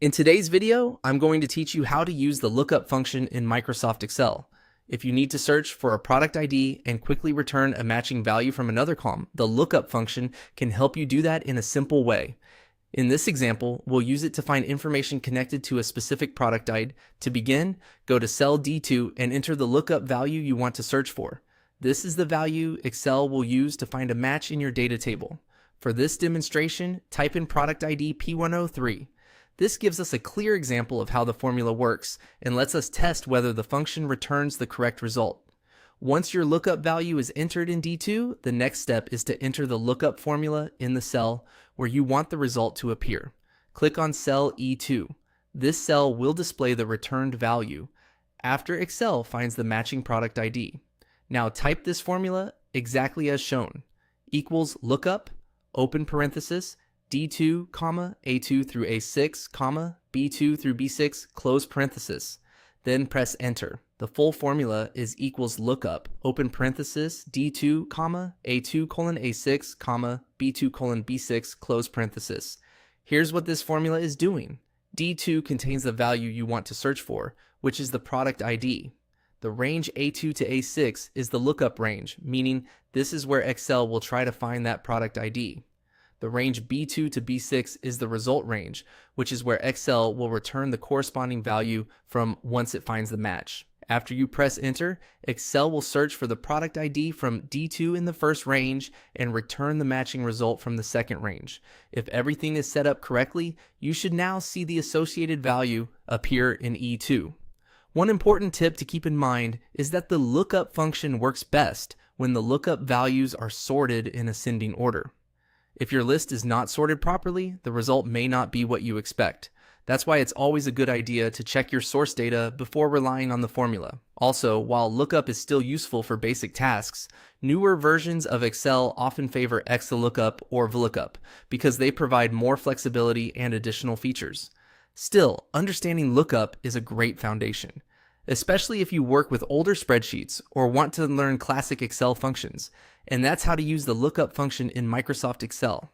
In today's video, I'm going to teach you how to use the lookup function in Microsoft Excel. If you need to search for a product ID and quickly return a matching value from another column, the lookup function can help you do that in a simple way. In this example, we'll use it to find information connected to a specific product ID. To begin, go to cell D2 and enter the lookup value you want to search for. This is the value Excel will use to find a match in your data table. For this demonstration, type in product ID P103. This gives us a clear example of how the formula works and lets us test whether the function returns the correct result. Once your lookup value is entered in D2, the next step is to enter the lookup formula in the cell where you want the result to appear. Click on cell E2. This cell will display the returned value after Excel finds the matching product ID. Now type this formula exactly as shown. Equals lookup, open parenthesis, D2, A2 through A6, B2 through B6, close parenthesis. Then press enter. The full formula is equals lookup, open parenthesis, D2, A2 colon A6, B2 colon B6, close parenthesis. Here's what this formula is doing. D2 contains the value you want to search for, which is the product ID. The range A2 to A6 is the lookup range, meaning this is where Excel will try to find that product ID. The range B2 to B6 is the result range, which is where Excel will return the corresponding value from once it finds the match. After you press enter, Excel will search for the product ID from D2 in the first range and return the matching result from the second range. If everything is set up correctly, you should now see the associated value appear in E2. One important tip to keep in mind is that the lookup function works best when the lookup values are sorted in ascending order. If your list is not sorted properly, the result may not be what you expect. That's why it's always a good idea to check your source data before relying on the formula. Also, while lookup is still useful for basic tasks, newer versions of Excel often favor xlookup or vlookup because they provide more flexibility and additional features. Still, understanding lookup is a great foundation, especially if you work with older spreadsheets or want to learn classic Excel functions. And that's how to use the lookup function in Microsoft Excel.